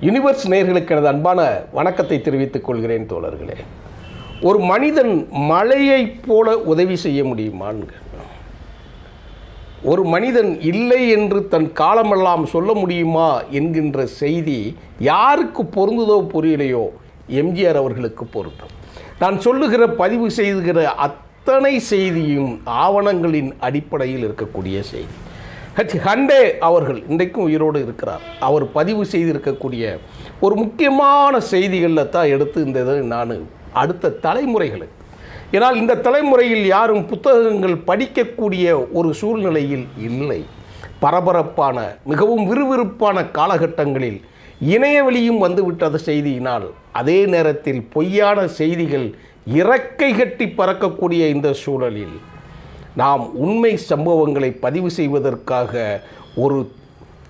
Universe நேயர்களுக்கு எனது அன்பான வணக்கத்தை தெரிவித்துக் கொள்கிறேன் தோழர்களே. ஒரு மனிதன் மழையைப் போல உதவி செய்ய முடியுமான்னு, ஒரு மனிதன் இல்லை என்று தன் காலமெல்லாம் சொல்ல முடியுமா என்கின்ற செய்தி யாருக்கு பொருந்துதோ புரியலையோ எம்ஜிஆர் அவர்களுக்கு பொருந்தும். நான் சொல்லுகிற பதிவு செய்துகிற அத்தனை செய்தியும் ஆவணங்களின் அடிப்படையில் இருக்கக்கூடிய செய்தி. ஹண்டே அவர்கள் இன்றைக்கும் உயிரோடு இருக்கிறார். அவர் பதிவு செய்திருக்கக்கூடிய ஒரு முக்கியமான செய்திகளில் தான் எடுத்து இந்த இதை நான் அடுத்த தலைமுறைகளுக்கு, ஏன்னால் இந்த தலைமுறையில் யாரும் புத்தகங்கள் படிக்கக்கூடிய ஒரு சூழ்நிலையில் இல்லை. பரபரப்பான மிகவும் விறுவிறுப்பான காலகட்டங்களில் இணையவெளியும் வந்துவிட்டது செய்தியினால், அதே நேரத்தில் பொய்யான செய்திகள் இறக்கை கட்டி பறக்கக்கூடிய இந்த சூழலில் நாம் உண்மை சம்பவங்களை பதிவு செய்வதற்காக ஒரு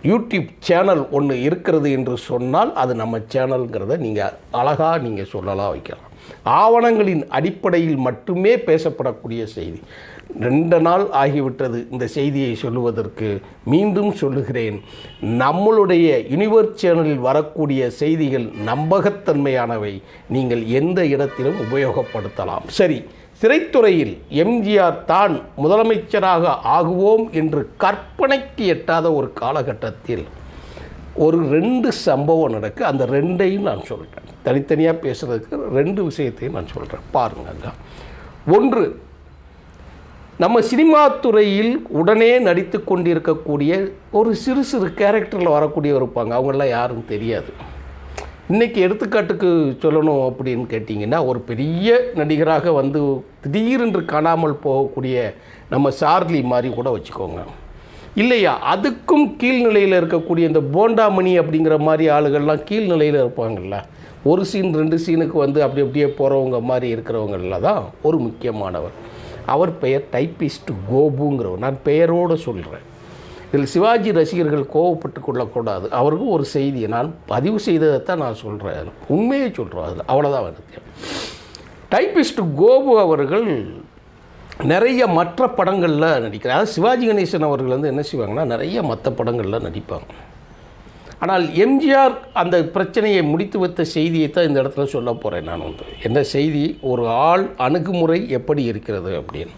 யூடியூப் சேனல் ஒன்று இருக்கிறது என்று சொன்னால் அது நம்ம சேனல்ங்கிறத நீங்கள் அழகாக சொல்லலாம், வைக்கலாம். ஆவணங்களின் அடிப்படையில் மட்டுமே பேசப்படக்கூடிய செய்தி. 2 நாள் ஆகிவிட்டது இந்த செய்தியை சொல்லுவதற்கு. மீண்டும் சொல்லுகிறேன், நம்மளுடைய யுனிவர்ஸ் சேனலில் வரக்கூடிய செய்திகள் நம்பகத்தன்மையானவை. நீங்கள் எந்த இடத்திலும் உபயோகப்படுத்தலாம். சரி, திரைத்துறையில் எம்ஜிஆர் தான் முதலமைச்சராக ஆகுவோம் என்று கற்பனைக்கு எட்டாத ஒரு காலகட்டத்தில் ஒரு 2 சம்பவம் நடக்கு. அந்த 2ஐயும் நான் சொல்கிறேன். தனித்தனியாக பேசுகிறதுக்கு 2 விஷயத்தையும் நான் சொல்கிறேன், பாருங்க. ஒன்று, நம்ம சினிமா துறையில் உடனே நடித்து கொண்டிருக்கக்கூடிய ஒரு சிறு சிறு கேரக்டரில் வரக்கூடியவர் இருப்பாங்க. அவங்களாம் யாரும் தெரியாது. இன்றைக்கி எடுத்துக்காட்டுக்கு சொல்லணும் அப்படின்னு கேட்டிங்கன்னா, ஒரு பெரிய நடிகராக வந்து திடீரென்று காணாமல் போகக்கூடிய நம்ம சார்லி மாதிரி கூட வச்சுக்கோங்க. இல்லையா, அதுக்கும் கீழ்நிலையில் இருக்கக்கூடிய இந்த போண்டாமணி அப்படிங்கிற மாதிரி ஆளுகள்லாம் கீழ்நிலையில் இருப்பாங்கள்ல. ஒரு சீன் 2 சீனுக்கு வந்து அப்படியே போகிறவங்க மாதிரி இருக்கிறவங்கள தான் ஒரு முக்கியமானவர். அவர் பெயர் டைப்பிஸ்ட் கோபுங்கிறவர். நான் பெயரோடு சொல்கிறேன். இதில் சிவாஜி ரசிகர்கள் கோவப்பட்டு கொள்ளக்கூடாது. அவருக்கும் ஒரு செய்தியை நான் பதிவு செய்ததை தான் நான் சொல்கிறேன், உண்மையை சொல்கிறோம். அதில் அவ்வளோதான் வந்து டைப்பிஸ்ட் கோபு அவர்கள் நிறைய மற்ற படங்களில் நடிக்கிறார். அதாவது சிவாஜி கணேசன் அவர்கள் வந்து என்ன செய்வாங்கன்னா, நிறைய மற்ற படங்களில் நடிப்பாங்க. ஆனால் எம்ஜிஆர் அந்த பிரச்சனையை முடித்து வைத்த செய்தியை தான் இந்த இடத்துல சொல்ல போகிறேன். நான் வந்து என்ன செய்தி, ஒரு ஆள் அணுகுமுறை எப்படி இருக்கிறது அப்படின்னு.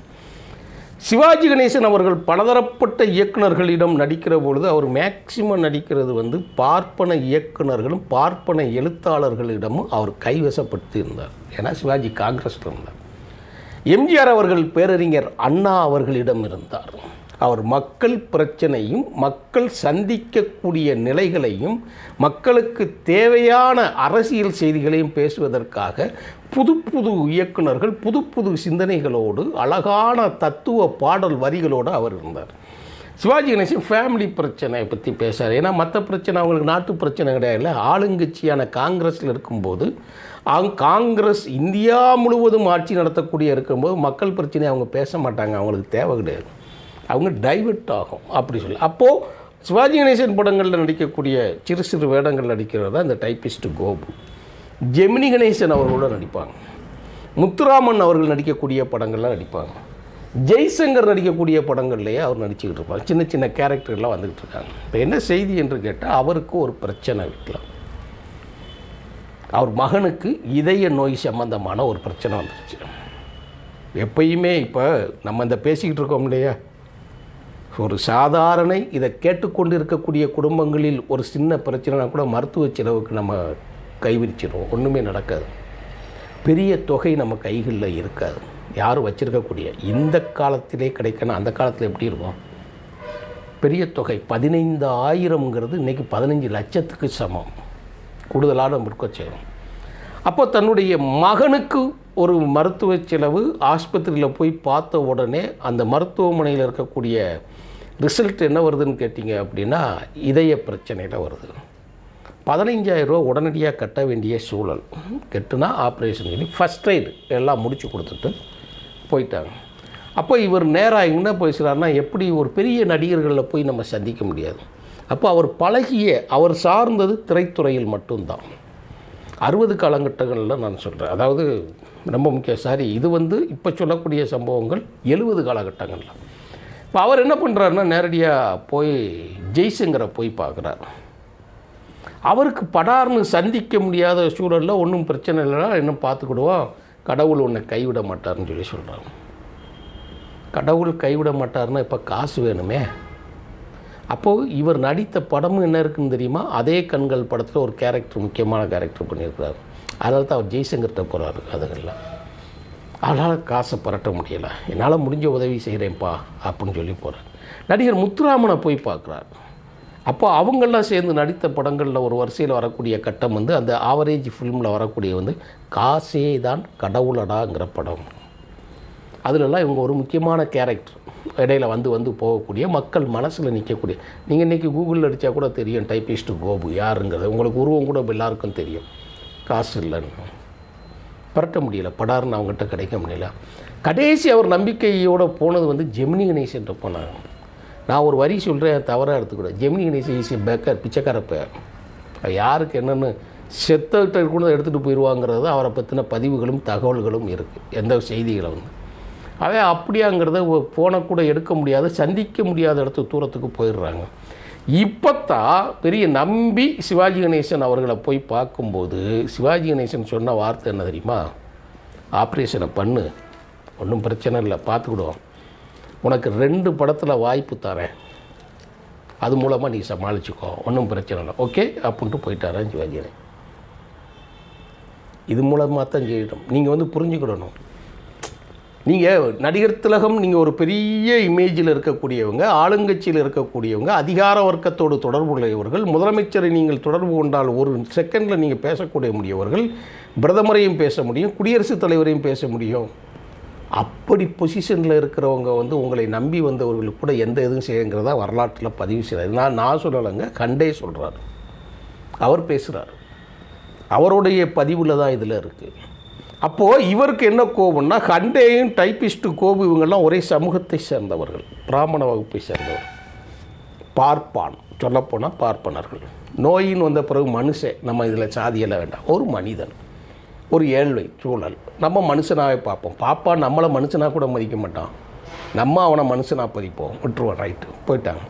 சிவாஜி கணேசன் அவர்கள் பலதரப்பட்ட இயக்குநர்களிடம் நடிக்கிற பொழுது அவர் மேக்சிமம் நடிக்கிறது வந்து பார்ப்பன இயக்குநர்களும் பார்ப்பன எழுத்தாளர்களிடமும் அவர் கைவசப்படுத்தி இருந்தார். ஏன்னா சிவாஜி காங்கிரஸில் இருந்தார். எம்ஜிஆர் அவர்கள் பேரறிஞர் அண்ணா அவர்களிடம் இருந்தார். அவர் மக்கள் பிரச்சனையும் மக்கள் சந்திக்கக்கூடிய நிலைகளையும் மக்களுக்கு தேவையான அரசியல் செய்திகளையும் பேசுவதற்காக புது புது இயக்குநர்கள் புது புது சிந்தனைகளோடு அழகான தத்துவ பாடல் வரிகளோடு அவர் இருந்தார். சிவாஜி கணேசன் ஃபேமிலி பிரச்சனையை பற்றி பேசுகிறார். ஏன்னா மற்ற பிரச்சனை அவங்களுக்கு நாட்டு பிரச்சனை கிடையாது. ஆளுங்கட்சியான காங்கிரஸில் இருக்கும்போது காங்கிரஸ் இந்தியா முழுவதும் ஆட்சி நடத்தக்கூடிய இருக்கும்போது மக்கள் பிரச்சனையை அவங்க பேச மாட்டாங்க, அவங்களுக்கு தேவை கிடையாது, அவங்க டைவர்ட் ஆகும் அப்படி சொல்லி. அப்போது சிவாஜி கணேசன் படங்களில் நடிக்கக்கூடிய சிறு சிறு வேடங்கள் நடிக்கிறது தான் இந்த டைப்பிஸ்ட் கோபு. ஜெமினி கணேசன் அவர்களோட நடிப்பாங்க. முத்துராமன் அவர்கள் நடிக்கக்கூடிய படங்கள்லாம் நடிப்பாங்க. ஜெய்சங்கர் நடிக்கக்கூடிய படங்கள்லேயே அவர் நடிச்சுக்கிட்டு இருப்பாங்க. சின்ன சின்ன கேரக்டர்லாம் வந்துக்கிட்டு இருக்காங்க. இப்போ என்ன செய்தி என்று கேட்டால், அவருக்கு ஒரு பிரச்சனை வீட்டில். அவர் மகனுக்கு இதய நோய் சம்பந்தமான ஒரு பிரச்சனை வந்துருச்சு. எப்பயுமே இப்போ நம்ம இந்த பேசிக்கிட்டு இருக்கோம் இல்லையா, ஒரு சாதாரண இதை கேட்டுக்கொண்டு இருக்கக்கூடிய குடும்பங்களில் ஒரு சின்ன பிரச்சனைனா கூட மருத்துவ செலவுக்கு நம்ம கைவிரிச்சிடுவோம், ஒன்றுமே நடக்காது. பெரிய தொகை நம்ம கைகளில் இருக்காது. யாரும் வச்சுருக்கக்கூடிய இந்த காலத்திலே கிடைக்கணும். அந்த காலத்தில் எப்படி இருக்கும்? பெரிய தொகை 15,000ங்கிறது இன்றைக்கி 15 லட்சத்துக்கு சமம், கூடுதலான முற்க செய்யணும். அப்போ தன்னுடைய மகனுக்கு ஒரு மருத்துவ செலவு, ஆஸ்பத்திரியில் போய் பார்த்த உடனே அந்த மருத்துவமனையில் இருக்கக்கூடிய ரிசல்ட் என்ன வருதுன்னு கேட்டிங்க அப்படின்னா, இதய பிரச்சனையில் வருது. 15,000 ரூபா உடனடியாக கட்ட வேண்டிய சூழல். கெட்டுனா ஆப்ரேஷன் பண்ணி ஃபஸ்ட் எய்டு எல்லாம் முடித்து கொடுத்துட்டு போயிட்டாங்க. அப்போ இவர் நேராக என்ன பேசுகிறாருன்னா, எப்படி ஒரு பெரிய நடிகர்களில் போய் நம்ம சந்திக்க முடியாது. அப்போ அவர் பழகிய, அவர் சார்ந்தது திரைத்துறையில் மட்டும்தான். 60 காலகட்டங்களில் நான் சொல்கிறேன். அதாவது ரொம்ப முக்கியம். இது வந்து இப்போ சொல்லக்கூடிய சம்பவங்கள் 70 காலகட்டங்களில். இப்போ அவர் என்ன பண்ணுறாருன்னா, நேரடியாக போய் ஜெய்சங்கரை போய் பார்க்குறார். அவருக்கு படார்னு சந்திக்க முடியாத சூழலில் ஒன்றும் பிரச்சனை இல்லைனா இன்னும் பார்த்துக்கிடுவோம், கடவுள் உன்னை கைவிட மாட்டார்னு சொல்லி சொல்கிறாங்க. கடவுள் கைவிட மாட்டார்னா இப்போ காசு வேணுமே. அப்போது இவர் நடித்த படமும் என்ன இருக்குன்னு தெரியுமா? அதே கண்கள் படத்தில் ஒரு கேரக்டர், முக்கியமான கேரக்டர் பண்ணியிருக்கிறார். அதனால தான் அவர் ஜெய்சங்கர்கிட்ட போகிறாரு. அதுக்கெல்லாம் அதனால் காசை பரட்ட முடியலை, என்னால் முடிஞ்ச உதவி செய்கிறேன்ப்பா அப்படின்னு சொல்லி போகிறார். நடிகர் முத்துராமனை போய் பார்க்குறார். அப்போ அவங்கெல்லாம் சேர்ந்து நடித்த படங்களில் ஒரு வரிசையில் வரக்கூடிய கட்டம் வந்து அந்த ஆவரேஜ் ஃபிலிமில் வரக்கூடிய வந்து காசே தான் கடவுளடாங்கிற படம். அதிலெல்லாம் இவங்க ஒரு முக்கியமான கேரக்டர், இடையில் வந்து போகக்கூடிய, மக்கள் மனசில் நிற்கக்கூடிய. நீங்கள் இன்றைக்கி கூகுளில் அடித்தா கூட தெரியும் டைப்பிஸ்ட்டு கோபு யாருங்கிறது. உங்களுக்கு உருவம் கூட எல்லாருக்கும் தெரியும். காசு இல்லைன்னு பரட்ட முடியல, படார்னு அவங்ககிட்ட கிடைக்க முடியல. கடைசி அவர் நம்பிக்கையோடு போனது வந்து ஜெமினி கணேசன்ட்ட போனாங்க. நான் ஒரு வரி சொல்கிறேன், தவறாக எடுத்துக்கூடாது. ஜெமினி கணேசன் ஈஸி பேக்கர், பிச்சைக்காரப்ப. யாருக்கு என்னென்னு செத்தகிட்ட கூட எடுத்துகிட்டு போயிடுவாங்கிறது அவரை பற்றின பதிவுகளும் தகவல்களும் இருக்குது, எந்த செய்திகளை வந்து. அவன் அப்படியாங்கிறத ஃபோனை கூட எடுக்க முடியாத, சந்திக்க முடியாத இடத்துக்கு தூரத்துக்கு போயிடுறாங்க. இப்போ தான் பெரிய நம்பி சிவாஜி கணேசன் அவர்களை போய் பார்க்கும்போது சிவாஜி கணேசன் சொன்ன வார்த்தை என்ன தெரியுமா? ஆப்ரேஷனை பண்ணு, ஒன்றும் பிரச்சனை இல்லை, பார்த்துக்கிடுவோம், உனக்கு 2 படத்தில் வாய்ப்பு தரேன், அது மூலமாக நீ சமாளிச்சுக்கோ, ஒன்றும் பிரச்சனை இல்லை, ஓகே அப்படின்ட்டு போயிட்டாரன் சிவாஜி கணேசன். இது மூலமாக தான் செய்யணும். நீங்கள் வந்து புரிஞ்சுக்கிடணும். நீங்கள் நடிகர் திலகம், நீங்கள் ஒரு பெரிய இமேஜில் இருக்கக்கூடியவங்க, ஆளுங்கட்சியில் இருக்கக்கூடியவங்க, அதிகார வர்க்கத்தோடு தொடர்புடையவர்கள், முதலமைச்சரை நீங்கள் தொடர்பு கொண்டால் ஒரு செகண்டில் நீங்கள் பேசக்கூடிய முடியவர்கள், பிரதமரையும் பேச முடியும், குடியரசுத் தலைவரையும் பேச முடியும். அப்படி பொசிஷனில் இருக்கிறவங்க வந்து உங்களை நம்பி வந்தவர்களுக்கு கூட எந்த எதுவும் செய்யுங்கிறதா வரலாற்றில் பதிவு செய்கிறார். நான் சொல்லலைங்க, கண்டே சொல்கிறார், அவர் பேசுகிறார், அவருடைய பதிவில் தான் இதில் இருக்குது. அப்போது இவருக்கு என்ன கோபம்னா, கண்டேயும் டைப்பிஸ்ட்டு கோபு இவங்கெல்லாம் ஒரே சமூகத்தை சேர்ந்தவர்கள், பிராமண வகுப்பை சேர்ந்தவர், பார்ப்பான், சொல்லப்போனால் பார்ப்பனர்கள். நோயின்னு வந்த பிறகு மனுஷன், நம்ம இதில் சாதியெல்லாம் வேண்டாம், ஒரு மனிதன், ஒரு ஏழ்வை சூழல், நம்ம மனுஷனாகவே பார்ப்போம். பாப்பா நம்மளை மனுஷனாக கூட மதிக்க மாட்டான், நம்ம அவனை மனுஷனாக பதிப்போம், விட்டுருவோம், ரைட்டு போயிட்டாங்க.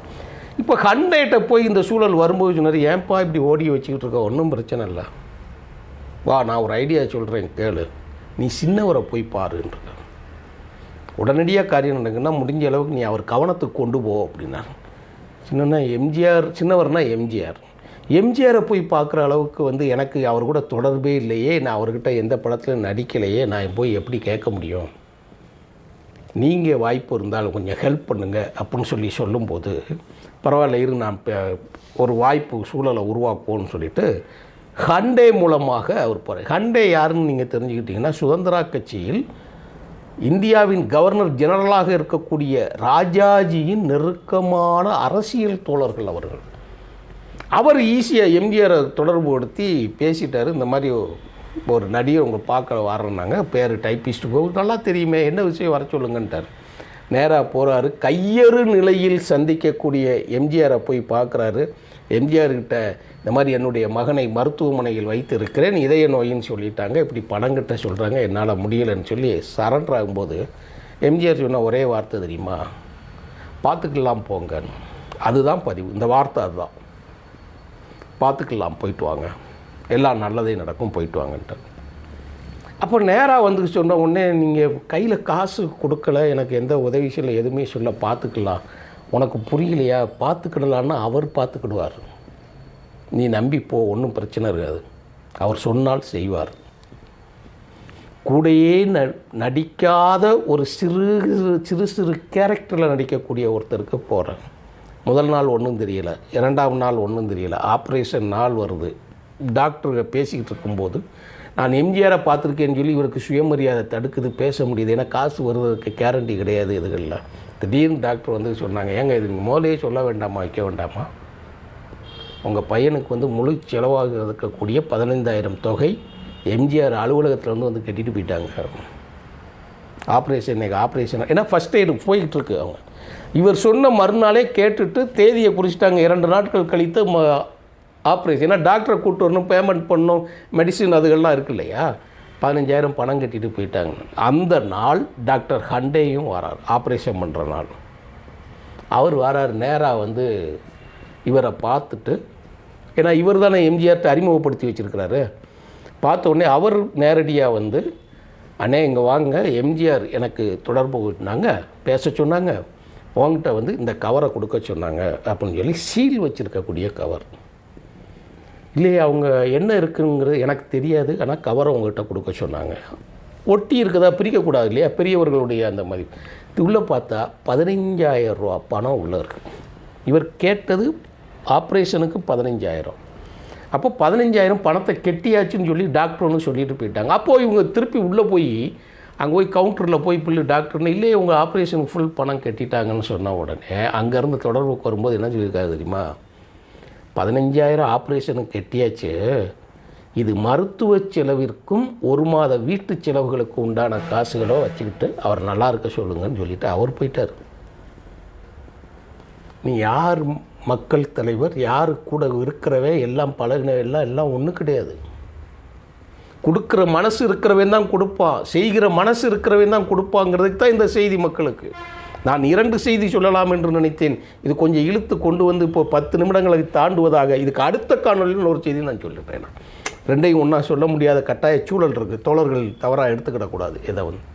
இப்போ கண்டேட்ட போய் இந்த சூழல் வரும்போது சொன்னார், ஏன்பா இப்படி ஓடி வச்சுக்கிட்டு இருக்க, ஒன்றும் பிரச்சனை இல்லை, வா நான் ஒரு ஐடியா சொல்கிறேன் கேளு, நீ சின்னவரை போய் பாருன்ற. உடனடியாக காரியம் நடக்குன்னா முடிஞ்ச அளவுக்கு நீ அவர் கவனத்துக்கு கொண்டு போ அப்படின்னா. சின்னன்னா எம்ஜிஆர், சின்னவர்னா எம்ஜிஆரை போய் பார்க்குற அளவுக்கு வந்து எனக்கு அவர் கூட தொடர்பே இல்லையே, நான் அவர்கிட்ட எந்த படத்தில் நடிக்கலையே, நான் போய் எப்படி கேட்க முடியும், நீங்கள் வாய்ப்பு இருந்தாலும் கொஞ்சம் ஹெல்ப் பண்ணுங்கள் அப்படின்னு சொல்லும்போது, பரவாயில்ல இரு, நான் ஒரு வாய்ப்பு சூழலை உருவாக்குவோன்னு சொல்லிவிட்டு கண்டே மூலமாக அவர் போகிறார். கண்டே யாருன்னு நீங்கள் தெரிஞ்சுக்கிட்டிங்கன்னா, சுதந்திரா கட்சியில் இந்தியாவின் கவர்னர் ஜெனரலாக இருக்கக்கூடிய ராஜாஜியின் நெருக்கமான அரசியல் தோழர்கள் அவர்கள். அவர் ஈஸியாக எம்ஜிஆரை தொடர்பு படுத்தி பேசிட்டார். இந்த மாதிரி ஒரு நடிகர் உங்களை பார்க்க வரேன்னாங்க, பேர் டைப்பிஸ்ட் கோபு, நல்லா தெரியுமே, என்ன விஷயம் வர சொல்லுங்கன்ட்டார். நேராக போகிறாரு, கையறு நிலையில் சந்திக்கக்கூடிய எம்ஜிஆரை போய் பார்க்குறாரு. எம்ஜிஆர்கிட்ட இந்த மாதிரி என்னுடைய மகனை மருத்துவமனையில் வைத்து இருக்கிறேன், இதய நோயின்னு சொல்லிட்டாங்க, இப்படி பணங்கிட்ட சொல்கிறாங்க, என்னால் முடியலைன்னு சொல்லி சரண்டர் ஆகும்போது எம்ஜிஆர் சொன்ன ஒரே வார்த்தை தெரியுமா? பார்த்துக்கலாம் போங்கன்னு. அதுதான் பதிவு, இந்த வார்த்தை அதுதான், பார்த்துக்கலாம், போயிட்டு வாங்க, எல்லாம் நல்லதே நடக்கும், போயிட்டு வாங்கன்ட்டு. அப்போ நேராக வந்து சொன்ன உடனே, நீங்கள் கையில் காசு கொடுக்கல, எனக்கு எந்த உதவி செய்யலை, எதுவுமே சொல்ல, பார்த்துக்கலாம், உனக்கு புரியலையா, பார்த்துக்கிடலான்னா அவர் பார்த்துக்கிடுவார், நீ நம்பி போ, ஒன்றும் பிரச்சனை இருக்காது, அவர் சொன்னால் செய்வார். கூடையே நடிக்காத ஒரு சிறு கேரக்டரில் நடிக்கக்கூடிய ஒருத்தருக்கு போகிறேன். முதல் நாள் ஒன்றும் தெரியலை, 2ஆம் நாள் ஒன்றும் தெரியலை, ஆப்ரேஷன் நாள் வருது. டாக்டர் பேசிக்கிட்டு இருக்கும்போது நான் எம்ஜிஆரை பார்த்துருக்கேன்னு சொல்லி இவருக்கு சுயமரியாதை தடுக்குது, பேச முடியுது, ஏன்னா காசு வருவதற்கு கேரண்டி கிடையாது இதுகளில். திடீர்னு டாக்டர் வந்து சொன்னாங்க, ஏங்க இது நீங்கள் முதலே சொல்ல வேண்டாமா, வைக்க வேண்டாமா, உங்கள் பையனுக்கு வந்து முழு செலவாக இருக்கக்கூடிய 15,000 தொகை எம்ஜிஆர் அலுவலகத்தில் வந்து கட்டிட்டு போயிட்டாங்க. ஆப்ரேஷன் ஏன்னா ஃபஸ்ட் எய்டு போய்கிட்டு இருக்கு. அவங்க இவர் சொன்ன மறுநாளே கேட்டுட்டு தேதியை குறிச்சிட்டாங்க. 2 நாட்கள் கழித்து ஆப்ரேஷன். ஏன்னா டாக்டரை கூப்பிட்டு வரணும், பேமெண்ட் பண்ணணும், மெடிசின் அதுகள்லாம் இருக்கு இல்லையா, 15,000 பணம் கட்டிட்டு போயிட்டாங்க. அந்த நாள் டாக்டர் ஹண்டேயும் வரார், ஆப்ரேஷன் பண்ணுற நாள். அவர் வரார், நேராக வந்து இவரை பார்த்துட்டு ஏன்னா இவர் தானே எம்ஜிஆர்ட்ட அறிமுகப்படுத்தி வச்சுருக்கிறாரு. பார்த்த உடனே அவர் நேரடியாக வந்து, அண்ணே இங்கே வாங்க, எம்ஜிஆர் எனக்கு தொடர்பு கொண்டாங்க, பேச சொன்னாங்க, உங்கள்கிட்ட வந்து இந்த கவரை கொடுக்க சொன்னாங்க அப்படின்னு சொல்லி சீல் வச்சுருக்கக்கூடிய கவர். இல்லையே அவங்க என்ன இருக்குங்கிறது எனக்கு தெரியாது, ஆனால் கவரை உங்கள்கிட்ட கொடுக்க சொன்னாங்க. ஒட்டி இருக்குதா, பிரிக்கக்கூடாது இல்லையா, பெரியவர்களுடைய அந்த மதிப்பு. இது உள்ளே பார்த்தா 15,000 ரூபா பணம் உள்ளே இருக்குது. இவர் கேட்டது ஆப்ரேஷனுக்கு 15,000. அப்போ 15,000 பணத்தை கெட்டியாச்சுன்னு சொல்லி டாக்டர் ஒன்று சொல்லிட்டு போயிட்டாங்க. அப்போது இவங்க திருப்பி உள்ளே போய் அங்கே போய் கவுண்டரில் போய் பிள்ளை டாக்டர்னு இல்லையே உங்கள் ஆப்ரேஷனுக்கு ஃபுல் பணம் கட்டிட்டாங்கன்னு சொன்ன உடனே அங்கேருந்து தொடர்புக்கு வரும்போது என்ன சொல்லியிருக்காரு தெரியுமா, 15,000 ஆப்ரேஷனுக்கு கெட்டியாச்சு, இது மருத்துவ செலவிற்கும் 1 மாத வீட்டு செலவுகளுக்கு உண்டான காசுகளோ வச்சுக்கிட்டு அவர் நல்லா இருக்க சொல்லுங்கன்னு சொல்லிவிட்டு அவர் போயிட்டார். நீ யார் மக்கள் தலைவர், யார் கூட இருக்கிறவே எல்லாம் பழகினவெல்லாம் எல்லாம் ஒன்றும் கிடையாது. கொடுக்குற மனசு இருக்கிறவன் தான் கொடுப்பான், செய்கிற மனசு இருக்கிறவன் தான் கொடுப்பாங்கிறதுக்கு தான் இந்த செய்தி மக்களுக்கு. நான் 2 செய்தி சொல்லலாம் என்று நினைத்தேன். இது கொஞ்சம் இழுத்து கொண்டு வந்து இப்போ 10 நிமிடங்களை தாண்டுவதாக. இதுக்கு அடுத்த காணொலியில் ஒரு செய்தி நான் சொல்லிட்டேன். நான் 2ஐயும் ஒன்றா சொல்ல முடியாத கட்டாய சூழல் இருக்குது. தோழர்கள் தவறாக எடுத்துக்கிடக்கூடாது. இதை வந்து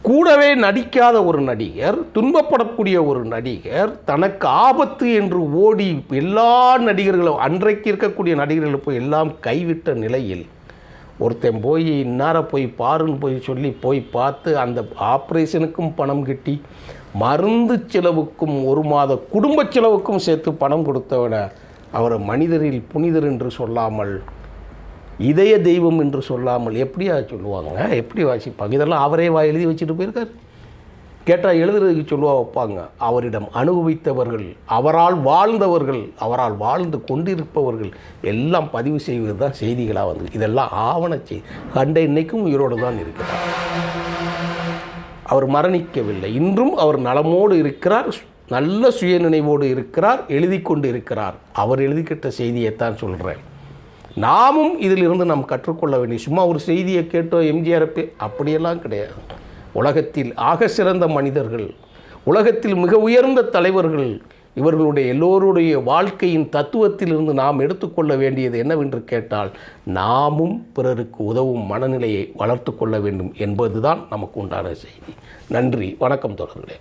கூடவே நடிக்காத ஒரு நடிகர், துன்பப்படக்கூடிய ஒரு நடிகர், தனக்கு ஆபத்து என்று ஓடி எல்லா நடிகர்களும் அன்றைக்கு இருக்கக்கூடிய நடிகர்களும் போய் எல்லாம் கைவிட்ட நிலையில் ஒருத்தன் போய் இன்னார போய் பாருன்னு போய் சொல்லி போய் பார்த்து அந்த ஆப்ரேஷனுக்கும் பணம் கட்டி மருந்து செலவுக்கும் 1 மாத குடும்ப செலவுக்கும் சேர்த்து பணம் கொடுத்தவனை அவரை மனிதரில் புனிதர் என்று சொல்லாமல், இதய தெய்வம் என்று சொல்லாமல் எப்படியா சொல்லுவாங்க, எப்படி வாசிப்பாங்க? இதெல்லாம் அவரே எழுதி வச்சுட்டு போயிருக்காரு. கேட்டால் எழுதுறதுக்கு சொல்லுவா வைப்பாங்க. அவரிடம் அனுபவித்தவர்கள், அவரால் வாழ்ந்தவர்கள், அவரால் வாழ்ந்து கொண்டிருப்பவர்கள் எல்லாம் பதிவு செய்வது தான் செய்திகளாக வந்து. இதெல்லாம் ஆவண செய்தி. கண்ட இன்னைக்கும் உயிரோடு தான் இருக்கிறார். அவர் மரணிக்கவில்லை. இன்றும் அவர் நலமோடு இருக்கிறார், நல்ல சுயநினைவோடு இருக்கிறார், எழுதி கொண்டு இருக்கிறார். அவர் எழுதிக்கிட்ட செய்தியைத்தான் சொல்கிறேன். நாமும் இதிலிருந்து நாம் கற்றுக்கொள்ள வேண்டிய, சும்மா ஒரு செய்தியை கேட்டோம் எம்ஜிஆர் அப்படியெல்லாம் கிடையாது. உலகத்தில் ஆக சிறந்த மனிதர்கள், உலகத்தில் மிக உயர்ந்த தலைவர்கள், இவர்களுடைய எல்லோருடைய வாழ்க்கையின் தத்துவத்திலிருந்து நாம் எடுத்துக்கொள்ள வேண்டியது என்னவென்று கேட்டால், நாமும் பிறருக்கு உதவும் மனநிலையை வளர்த்து கொள்ள வேண்டும் என்பதுதான் நமக்கு உண்டான செய்தி. நன்றி, வணக்கம் தோழர்களே.